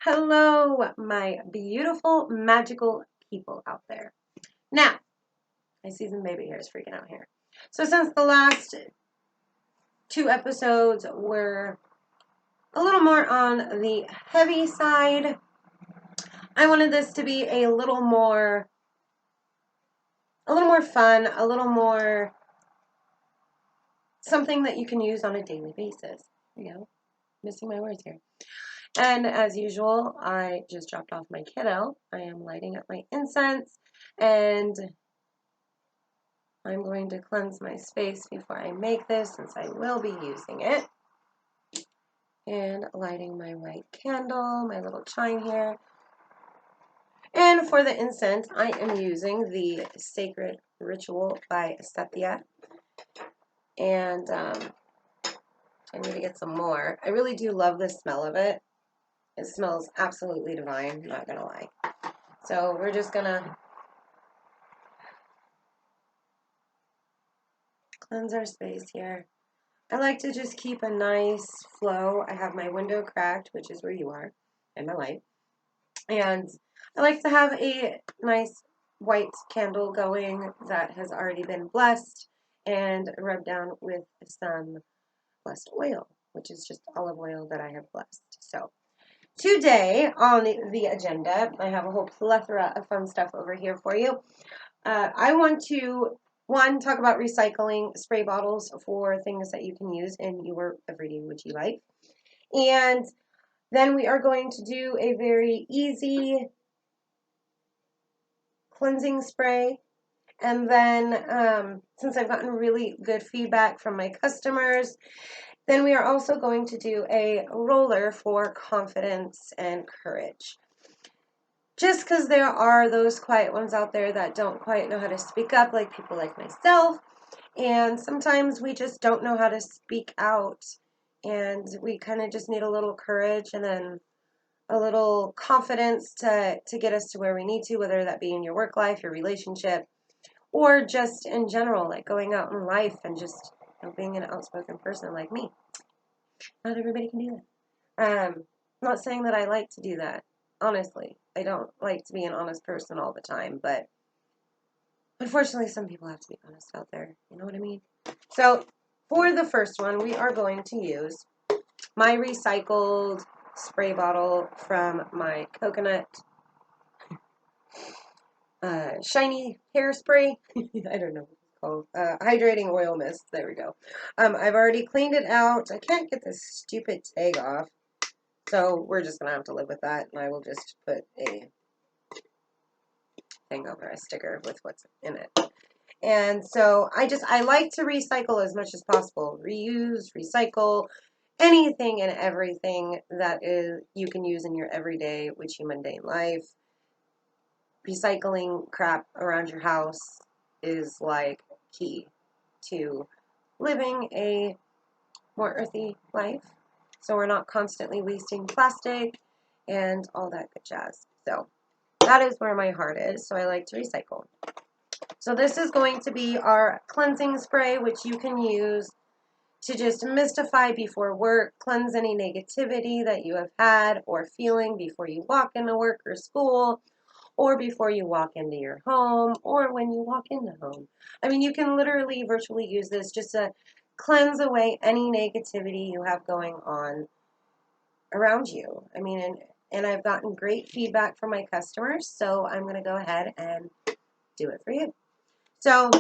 Hello, my beautiful, magical people out there. Now, I see some baby hairs freaking out here. So since the last two episodes were a little more on the heavy side, I wanted this to be a little more fun, a little more something that you can use on a daily basis. You know, missing my words here. And as usual, I just dropped off my kiddo. I am lighting up my incense, and I'm going to cleanse my space before I make this, since I will be using it. And lighting my white candle, my little chime here. And for the incense, I am using the Sacred Ritual by Satya. And I need to get some more. I really do love the smell of it. It smells absolutely divine, not gonna lie. So we're just gonna cleanse our space here. I like to just keep a nice flow. I have my window cracked, which is where you are, and my light. And I like to have a nice white candle going that has already been blessed and rubbed down with some blessed oil, which is just olive oil that I have blessed. So today on the agenda, I have a whole plethora of fun stuff over here for you. I want to, one, talk about recycling spray bottles for things that you can use in your everyday witchy life. And then we are going to do a very easy cleansing spray. And then, since I've gotten really good feedback from my customers, then we are also going to do a roller for confidence and courage. Just because there are those quiet ones out there that don't quite know how to speak up, like people like myself, and sometimes we just don't know how to speak out, and we kind of just need a little courage and then a little confidence to get us to where we need to, whether that be in your work life, your relationship, or just in general, like going out in life and just being an outspoken person like me. Not everybody can do that. I'm not saying that I like to do that. Honestly, I don't like to be an honest person all the time, but unfortunately, some people have to be honest out there. You know what I mean? So, for the first one, we are going to use my recycled spray bottle from my coconut shiny hairspray. I don't know what it's called. Hydrating oil mist. There we go. I've already cleaned it out. I can't get this stupid tag off, so we're just gonna have to live with that. And I will just put a thing over a sticker with what's in it. And so I like to recycle as much as possible. Reuse, recycle, anything and everything that is you can use in your everyday witchy mundane life. Recycling crap around your house is like key to living a more earthy life. So we're not constantly wasting plastic and all that good jazz. So that is where my heart is. So I like to recycle. So this is going to be our cleansing spray, which you can use to just mystify before work, cleanse any negativity that you have had or feeling before you walk into work or school, or before you walk into your home, or when you walk into home. I mean, you can literally virtually use this just to cleanse away any negativity you have going on around you. I mean, and I've gotten great feedback from my customers, so I'm going to go ahead and do it for you. So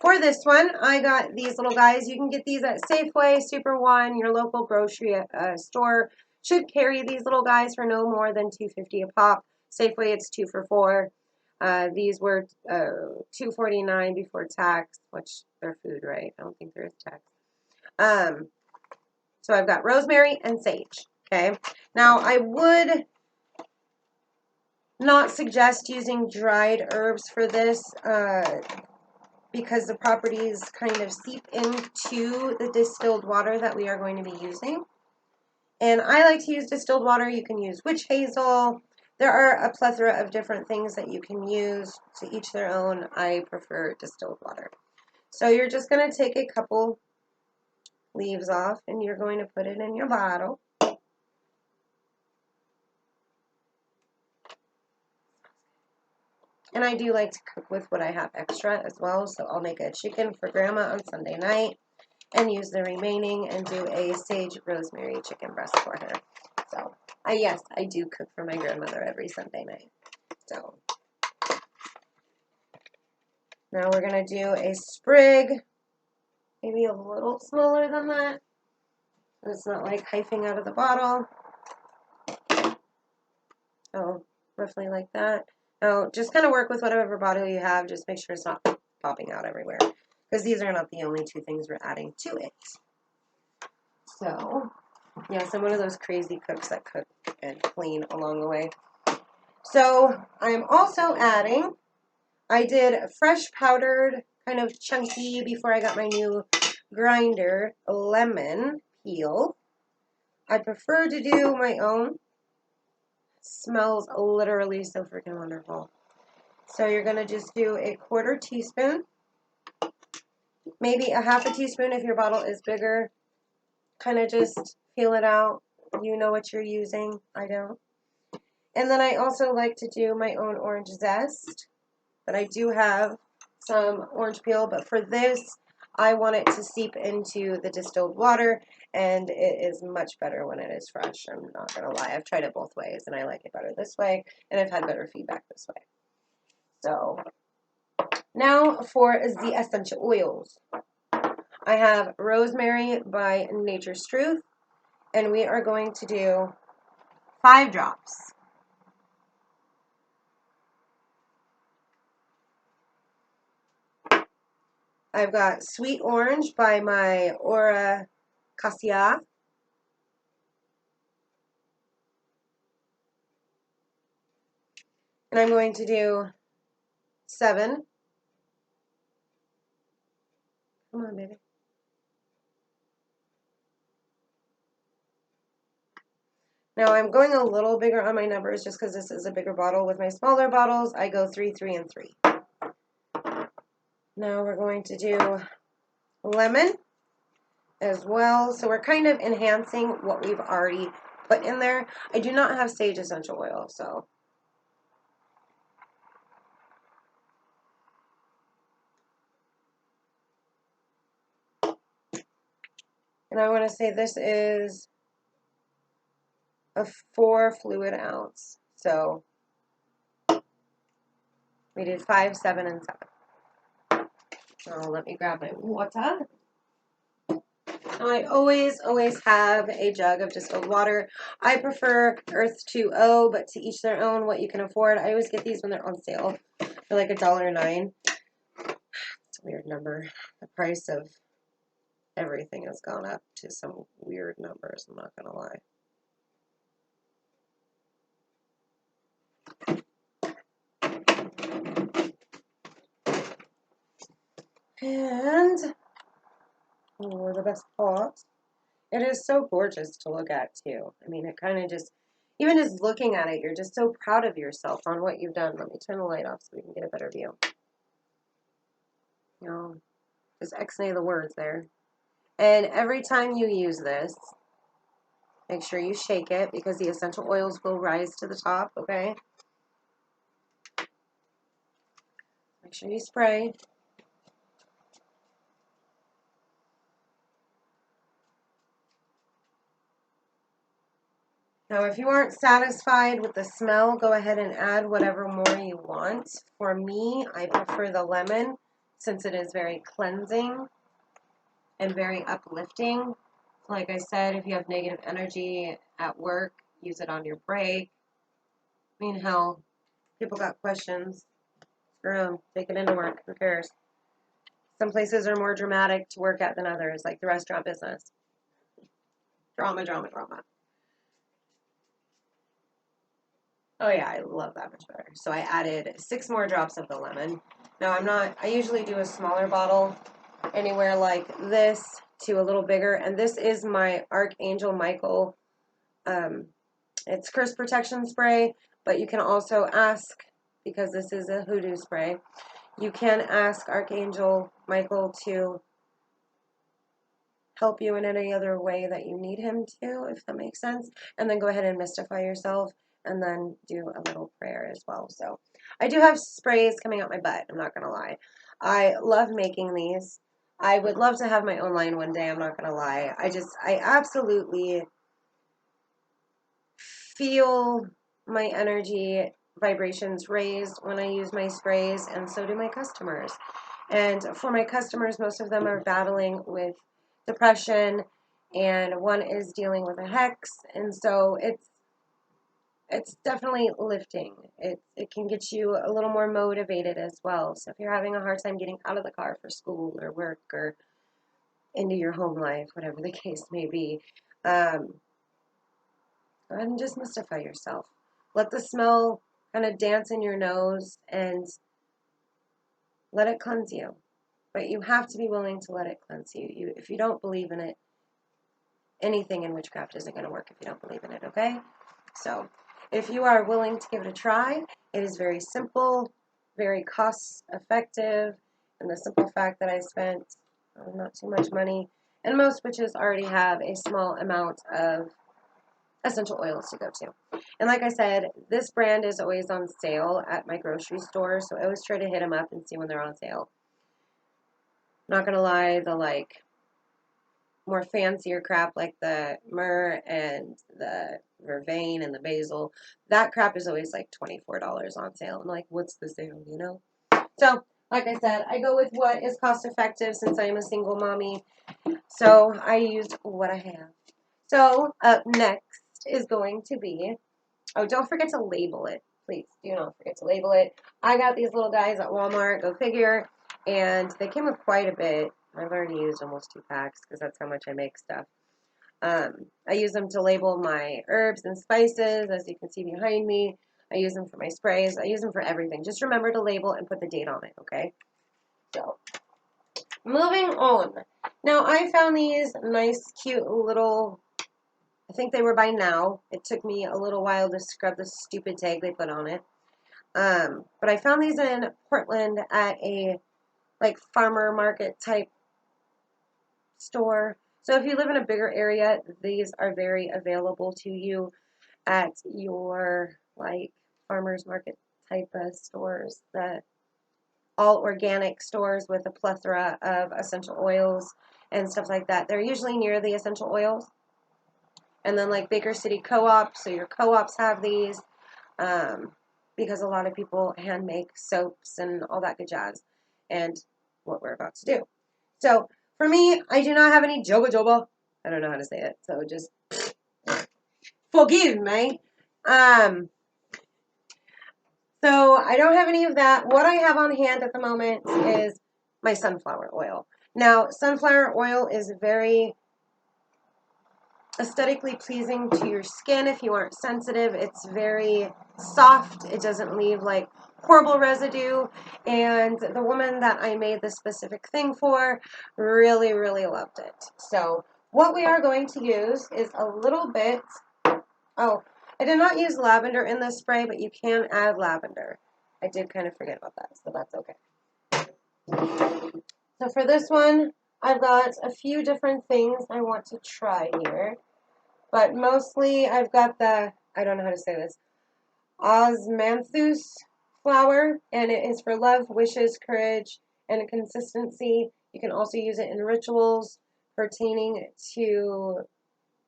for this one, I got these little guys. You can get these at Safeway, Super One, your local grocery store should carry these little guys for no more than $2.50 a pop. Safeway, it's 2 for $4. These were $2.49 before tax, which they're food, right? I don't think there is tax. So I've got rosemary and sage. Okay. Now I would not suggest using dried herbs for this. Because the properties kind of seep into the distilled water that we are going to be using. And I like to use distilled water. You can use witch hazel. There are a plethora of different things that you can use. To each their own. I prefer distilled water. So you're just going to take a couple leaves off and you're going to put it in your bottle. And I do like to cook with what I have extra as well, so I'll make a chicken for Grandma on Sunday night and use the remaining and do a sage rosemary chicken breast for her. So, yes, I do cook for my grandmother every Sunday night. So, now we're going to do a sprig, maybe a little smaller than that. It's not like hyphing out of the bottle. So, roughly like that. Now, just kind of work with whatever bottle you have. Just make sure it's not popping out everywhere, because these are not the only two things we're adding to it. So, yes, I'm one of those crazy cooks that cook and clean along the way. So, I'm also adding, I did fresh powdered, kind of chunky before I got my new grinder, lemon peel. I prefer to do my own. Smells literally so freaking wonderful. So you're going to just do a 1/4 teaspoon, maybe a 1/2 teaspoon if your bottle is bigger. Kind of just feel it out. You know what you're using. I don't. And then I also like to do my own orange zest, but I do have some orange peel, but for this, I want it to seep into the distilled water, and it is much better when it is fresh. I'm not going to lie. I've tried it both ways, and I like it better this way, and I've had better feedback this way. So, now for the essential oils. I have rosemary by Nature's Truth, and we are going to do 5 drops. I've got Sweet Orange by my Aura Cassia. And I'm going to do 7. Come on, baby. Now I'm going a little bigger on my numbers just because this is a bigger bottle. With my smaller bottles, I go 3, 3, and 3. Now we're going to do lemon as well. So we're kind of enhancing what we've already put in there. I do not have sage essential oil, so. And I want to say this is a 4 fluid ounce. So we did 5, 7, and 7. So let me grab my water. Now I always have a jug of distilled water. I prefer Earth 2.0, but to each their own, what you can afford. I always get these when they're on sale for like $1.09. It's a weird number. The price of everything has gone up to some weird numbers, I'm not going to lie. And, oh, the best part, it is so gorgeous to look at too. I mean, it kind of just, even just looking at it, you're just so proud of yourself on what you've done. Let me turn the light off so we can get a better view. You know, just X-nay the words there. And every time you use this, make sure you shake it because the essential oils will rise to the top, okay? Make sure you spray. Now, if you aren't satisfied with the smell, go ahead and add whatever more you want. For me, I prefer the lemon since it is very cleansing and very uplifting. Like I said, if you have negative energy at work, use it on your break. I mean, hell, people got questions. Screw them. Take it into work. Who cares? Some places are more dramatic to work at than others, like the restaurant business. Drama, drama, drama. Oh yeah, I love that much better. So I added 6 more drops of the lemon. Now I usually do a smaller bottle, anywhere like this to a little bigger. And this is my Archangel Michael, it's curse protection spray, but you can also ask, because this is a hoodoo spray, you can ask Archangel Michael to help you in any other way that you need him to, if that makes sense. And then go ahead and mystify yourself and then do a little prayer as well. So I do have sprays coming out my butt, I'm not going to lie. I love making these. I would love to have my own line one day, I'm not going to lie. I absolutely feel my energy vibrations raised when I use my sprays, and so do my customers. And for my customers, most of them are battling with depression, and one is dealing with a hex, and so it's definitely lifting. It can get you a little more motivated as well. So if you're having a hard time getting out of the car for school or work or into your home life, whatever the case may be, go ahead and just mystify yourself. Let the smell kind of dance in your nose and let it cleanse you. But you have to be willing to let it cleanse you. If you don't believe in it, anything in witchcraft isn't going to work if you don't believe in it, okay? So if you are willing to give it a try, it is very simple, very cost effective, and the simple fact that I spent not too much money, and most witches already have a small amount of essential oils to go to. And like I said, this brand is always on sale at my grocery store, so I always try to hit them up and see when they're on sale. Not gonna lie, the more fancier crap like the myrrh and the vervain and the basil, that crap is always like $24 on sale. I'm like, what's the sale, you know? So, like I said, I go with what is cost effective since I'm a single mommy. So I used what I have. So up next is going to be, oh, don't forget to label it. Please do not forget to label it. I got these little guys at Walmart, go figure, and they came with quite a bit. I've already used almost 2 packs because that's how much I make stuff. I use them to label my herbs and spices, as you can see behind me. I use them for my sprays. I use them for everything. Just remember to label and put the date on it, okay? So, moving on. Now, I found these nice, cute little, I think they were by Now. It took me a little while to scrub the stupid tag they put on it. But I found these in Portland at a, like, farmer market type store. So if you live in a bigger area, these are very available to you at your, like, farmers market type of stores, the all organic stores with a plethora of essential oils and stuff like that. They're usually near the essential oils. And then like Baker City Co-op, so your co-ops have these, because a lot of people hand make soaps and all that good jazz, and what we're about to do. So for me, I do not have any joba. I don't know how to say it, so just forgive me. So I don't have any of that. What I have on hand at the moment is my sunflower oil. Now, sunflower oil is very aesthetically pleasing to your skin if you aren't sensitive. It's very soft. It doesn't leave like horrible residue. And the woman that I made this specific thing for really, really loved it. So what we are going to use is a little bit, oh, I did not use lavender in this spray, but you can add lavender. I did kind of forget about that, so that's okay. So for this one, I've got a few different things I want to try here. But mostly I've got the, I don't know how to say this, osmanthus flower, and it is for love, wishes, courage, and consistency. You can also use it in rituals pertaining to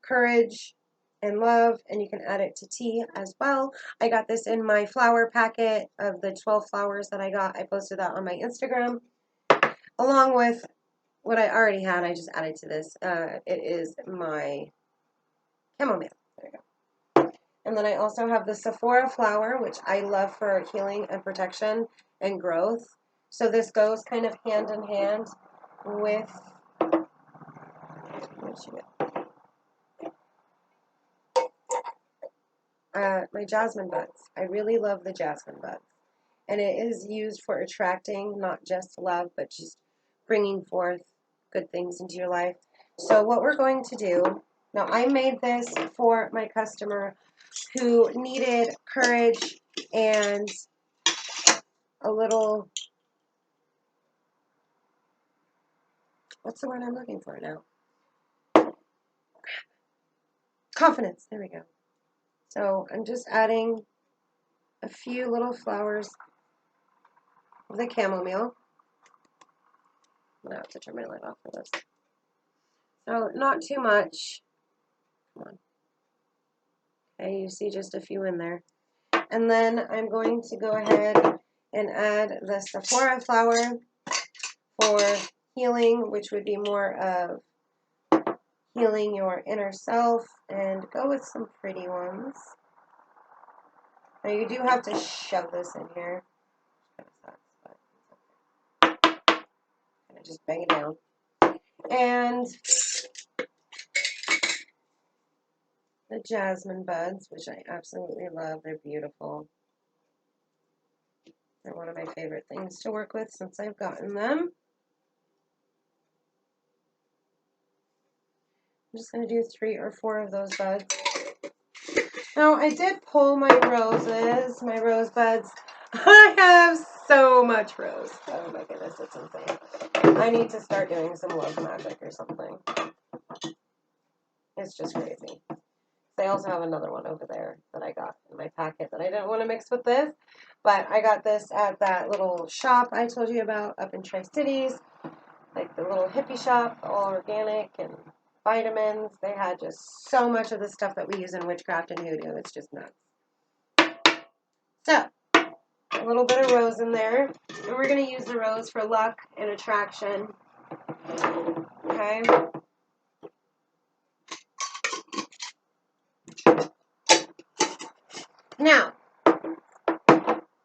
courage and love, and you can add it to tea as well. I got this in my flower packet of the 12 flowers that I got. I posted that on my Instagram, along with what I already had. I just added to this. It is my chamomile. There you go. And then I also have the Sephora flower, which I love for healing and protection and growth. So this goes kind of hand in hand with, my jasmine buds. I really love the jasmine buds. And it is used for attracting not just love, but just bringing forth good things into your life. So what we're going to do, now I made this for my customer who needed courage and a little, what's the word I'm looking for now? Confidence. There we go. So I'm just adding a few little flowers of the chamomile. I'm going to have to turn my light off for this. So not too much. Come on. Okay, you see just a few in there. And then I'm going to go ahead and add the Sephora flower for healing, which would be more of healing your inner self, and go with some pretty ones. Now you do have to shove this in here. Just bang it down. And the jasmine buds, which I absolutely love. They're beautiful. They're one of my favorite things to work with since I've gotten them. I'm just going to do 3 or 4 of those buds. Now, I did pull my roses, my rose buds. I have so much rose. Oh my goodness, it's insane. I need to start doing some love magic or something. It's just crazy. I also have another one over there that I got in my packet that I didn't want to mix with this. But I got this at that little shop I told you about up in Tri-Cities. Like the little hippie shop, all organic and vitamins. They had just so much of the stuff that we use in witchcraft and hoodoo. It's just nuts. So, a little bit of rose in there. And we're going to use the rose for luck and attraction. Okay. Now,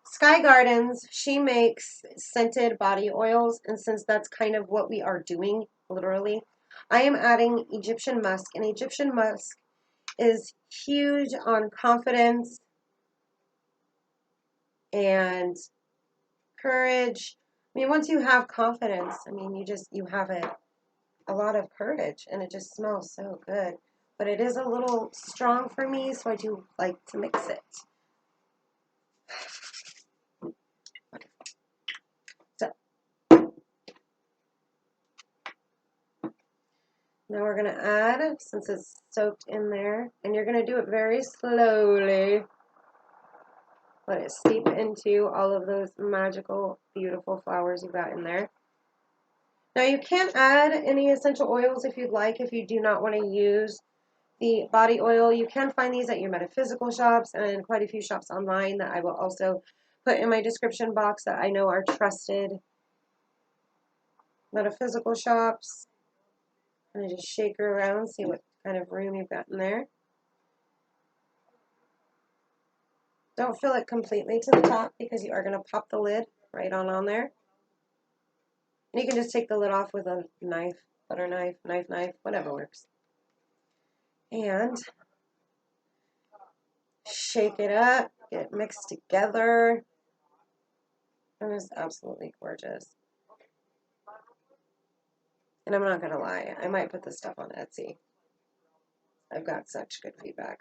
Sky Gardens, she makes scented body oils, and since that's kind of what we are doing, literally, I am adding Egyptian musk, and Egyptian musk is huge on confidence and courage. I mean, once you have confidence, I mean, you have a lot of courage, and it just smells so good. But it is a little strong for me, so I do like to mix it. So now we're going to add, since it's soaked in there, and you're going to do it very slowly. Let it steep into all of those magical, beautiful flowers you've got in there. Now you can add any essential oils if you'd like, if you do not want to use the body oil. You can find these at your metaphysical shops and quite a few shops online that I will also put in my description box that I know are trusted metaphysical shops. I'm going to just shake her around, see what kind of room you've got in there. Don't fill it completely to the top because you are going to pop the lid right on there. And you can just take the lid off with a knife, butter knife, knife, whatever works. And shake it up, get it mixed together. And it's absolutely gorgeous. And I'm not going to lie, I might put this stuff on Etsy. I've got such good feedback.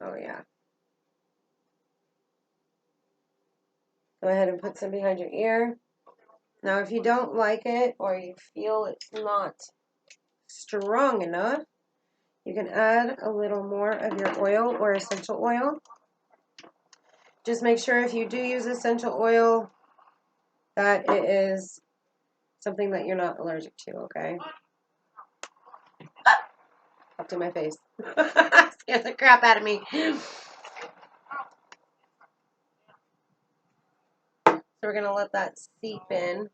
Oh yeah. Go ahead and put some behind your ear. Now if you don't like it or you feel it's not strong enough, you can add a little more of your oil or essential oil. Just make sure if you do use essential oil that it is something that you're not allergic to, okay? Up to my face. Scared the crap out of me. So we're going to let that seep in.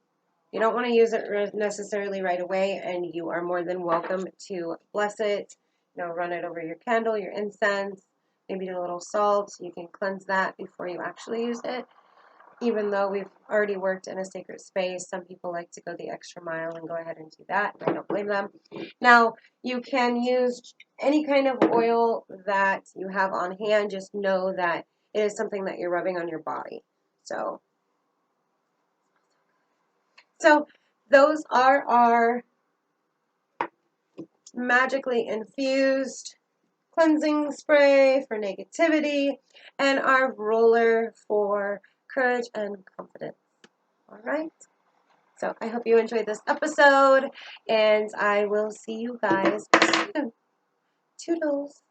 You don't want to use it necessarily right away, and you are more than welcome to bless it. You know, run it over your candle, your incense, maybe do a little salt. You can cleanse that before you actually use it. Even though we've already worked in a sacred space, some people like to go the extra mile and go ahead and do that, and I don't blame them. Now, you can use any kind of oil that you have on hand. Just know that it is something that you're rubbing on your body. So those are our magically infused cleansing spray for negativity and our roller for courage and confidence. All right. So I hope you enjoyed this episode, and I will see you guys soon. Toodles.